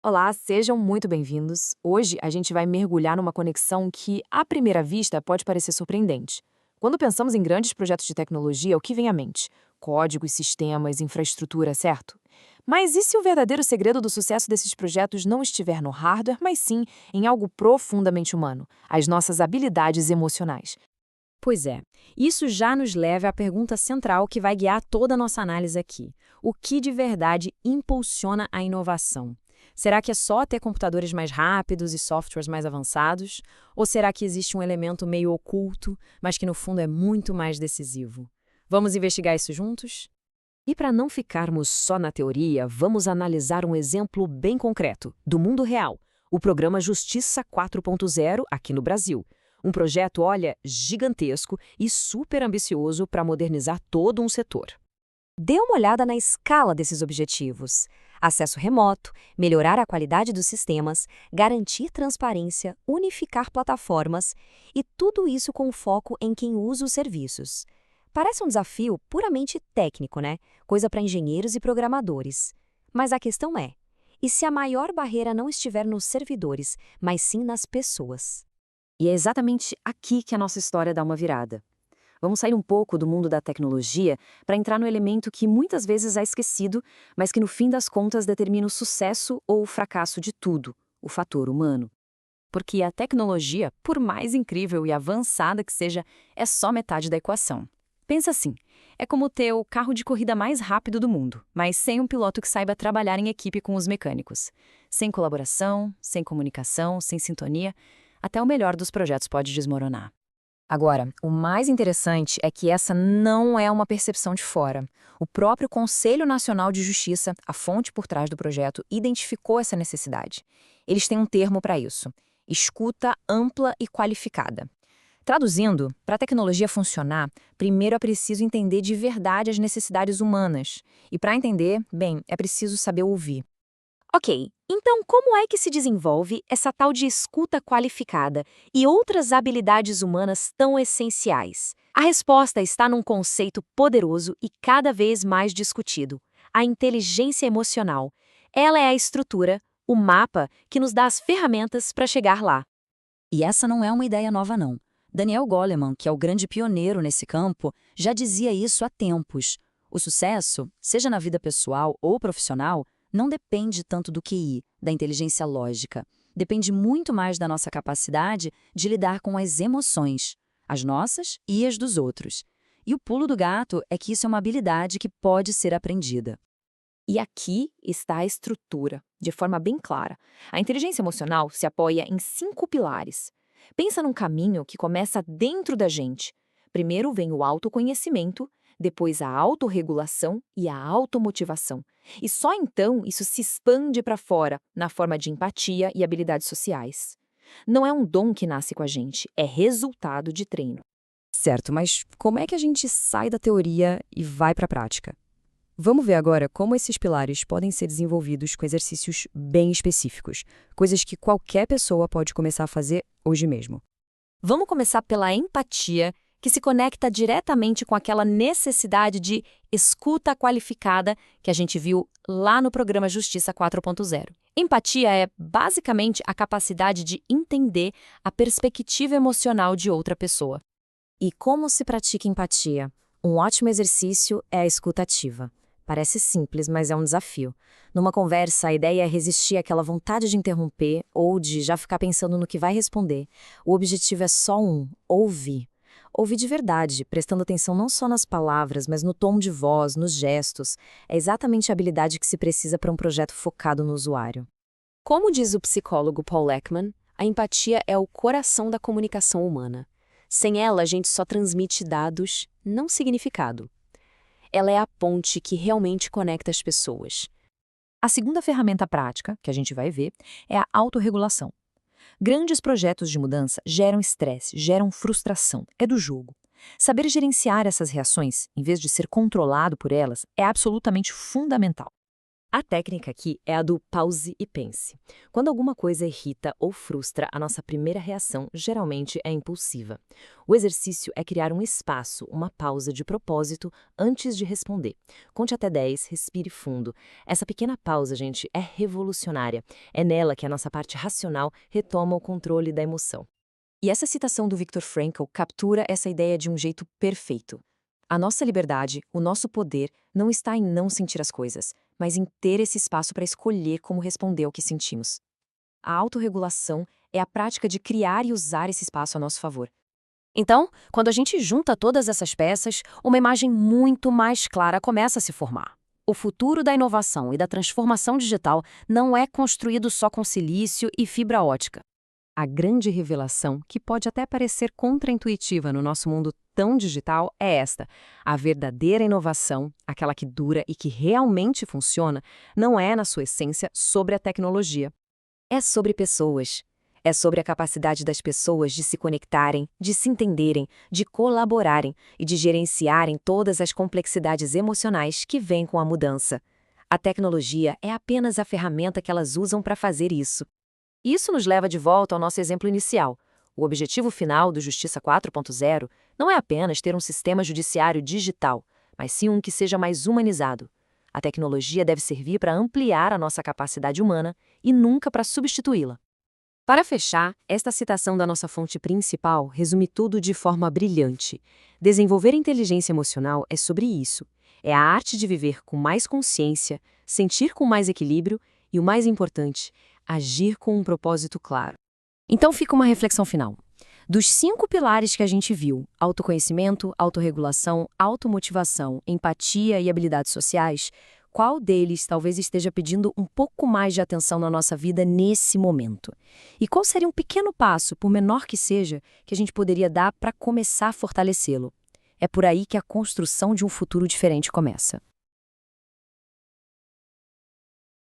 Olá, sejam muito bem-vindos. Hoje a gente vai mergulhar numa conexão que, à primeira vista, pode parecer surpreendente. Quando pensamos em grandes projetos de tecnologia, o que vem à mente? Códigos, sistemas, infraestrutura, certo? Mas e se o verdadeiro segredo do sucesso desses projetos não estiver no hardware, mas sim em algo profundamente humano, as nossas habilidades emocionais? Pois é, isso já nos leva à pergunta central que vai guiar toda a nossa análise aqui. O que de verdade impulsiona a inovação? Será que é só ter computadores mais rápidos e softwares mais avançados? Ou será que existe um elemento meio oculto, mas que no fundo é muito mais decisivo? Vamos investigar isso juntos? E para não ficarmos só na teoria, vamos analisar um exemplo bem concreto, do mundo real, o programa Justiça 4.0 aqui no Brasil. Um projeto, olha, gigantesco e super ambicioso para modernizar todo um setor. Dê uma olhada na escala desses objetivos. Acesso remoto, melhorar a qualidade dos sistemas, garantir transparência, unificar plataformas e tudo isso com foco em quem usa os serviços. Parece um desafio puramente técnico, né? Coisa para engenheiros e programadores. Mas a questão é: e se a maior barreira não estiver nos servidores, mas sim nas pessoas? E é exatamente aqui que a nossa história dá uma virada. Vamos sair um pouco do mundo da tecnologia para entrar no elemento que muitas vezes é esquecido, mas que no fim das contas determina o sucesso ou o fracasso de tudo, o fator humano. Porque a tecnologia, por mais incrível e avançada que seja, é só metade da equação. Pensa assim, é como ter o carro de corrida mais rápido do mundo, mas sem um piloto que saiba trabalhar em equipe com os mecânicos. Sem colaboração, sem comunicação, sem sintonia, até o melhor dos projetos pode desmoronar. Agora, o mais interessante é que essa não é uma percepção de fora. O próprio Conselho Nacional de Justiça, a fonte por trás do projeto, identificou essa necessidade. Eles têm um termo para isso: escuta ampla e qualificada. Traduzindo, para a tecnologia funcionar, primeiro é preciso entender de verdade as necessidades humanas. E para entender, bem, é preciso saber ouvir. Ok, então como é que se desenvolve essa tal de escuta qualificada e outras habilidades humanas tão essenciais? A resposta está num conceito poderoso e cada vez mais discutido: a inteligência emocional. Ela é a estrutura, o mapa que nos dá as ferramentas para chegar lá. E essa não é uma ideia nova, não. Daniel Goleman, que é o grande pioneiro nesse campo, já dizia isso há tempos. O sucesso, seja na vida pessoal ou profissional, não depende tanto do QI, da inteligência lógica. Depende muito mais da nossa capacidade de lidar com as emoções, as nossas e as dos outros. E o pulo do gato é que isso é uma habilidade que pode ser aprendida. E aqui está a estrutura, de forma bem clara. A inteligência emocional se apoia em 5 pilares. Pensa num caminho que começa dentro da gente. Primeiro vem o autoconhecimento, depois a autorregulação e a automotivação. E só então isso se expande para fora, na forma de empatia e habilidades sociais. Não é um dom que nasce com a gente, é resultado de treino. Certo, mas como é que a gente sai da teoria e vai para a prática? Vamos ver agora como esses pilares podem ser desenvolvidos com exercícios bem específicos, coisas que qualquer pessoa pode começar a fazer hoje mesmo. Vamos começar pela empatia, que se conecta diretamente com aquela necessidade de escuta qualificada que a gente viu lá no programa Justiça 4.0. Empatia é basicamente a capacidade de entender a perspectiva emocional de outra pessoa. E como se pratica empatia? Um ótimo exercício é a escuta ativa. Parece simples, mas é um desafio. Numa conversa, a ideia é resistir àquela vontade de interromper ou de já ficar pensando no que vai responder. O objetivo é só um: ouvir. Ouvir de verdade, prestando atenção não só nas palavras, mas no tom de voz, nos gestos. É exatamente a habilidade que se precisa para um projeto focado no usuário. Como diz o psicólogo Paul Ekman, a empatia é o coração da comunicação humana. Sem ela, a gente só transmite dados, não significado. Ela é a ponte que realmente conecta as pessoas. A segunda ferramenta prática, que a gente vai ver, é a autorregulação. Grandes projetos de mudança geram estresse, geram frustração, é do jogo. Saber gerenciar essas reações, em vez de ser controlado por elas, é absolutamente fundamental. A técnica aqui é a do pause e pense. Quando alguma coisa irrita ou frustra, a nossa primeira reação geralmente é impulsiva. O exercício é criar um espaço, uma pausa de propósito antes de responder. Conte até 10, respire fundo. Essa pequena pausa, gente, é revolucionária. É nela que a nossa parte racional retoma o controle da emoção. E essa citação do Viktor Frankl captura essa ideia de um jeito perfeito. A nossa liberdade, o nosso poder, não está em não sentir as coisas, mas em ter esse espaço para escolher como responder ao que sentimos. A autorregulação é a prática de criar e usar esse espaço a nosso favor. Então, quando a gente junta todas essas peças, uma imagem muito mais clara começa a se formar. O futuro da inovação e da transformação digital não é construído só com silício e fibra ótica. A grande revelação, que pode até parecer contraintuitiva no nosso mundo tão digital, é esta: a verdadeira inovação, aquela que dura e que realmente funciona, não é, na sua essência, sobre a tecnologia. É sobre pessoas. É sobre a capacidade das pessoas de se conectarem, de se entenderem, de colaborarem e de gerenciarem todas as complexidades emocionais que vêm com a mudança. A tecnologia é apenas a ferramenta que elas usam para fazer isso. Isso nos leva de volta ao nosso exemplo inicial. O objetivo final do Justiça 4.0 não é apenas ter um sistema judiciário digital, mas sim um que seja mais humanizado. A tecnologia deve servir para ampliar a nossa capacidade humana e nunca para substituí-la. Para fechar, esta citação da nossa fonte principal resume tudo de forma brilhante. Desenvolver inteligência emocional é sobre isso. É a arte de viver com mais consciência, sentir com mais equilíbrio e, o mais importante, agir com um propósito claro. Então fica uma reflexão final. Dos 5 pilares que a gente viu, autoconhecimento, autorregulação, automotivação, empatia e habilidades sociais, qual deles talvez esteja pedindo um pouco mais de atenção na nossa vida nesse momento? E qual seria um pequeno passo, por menor que seja, que a gente poderia dar para começar a fortalecê-lo? É por aí que a construção de um futuro diferente começa.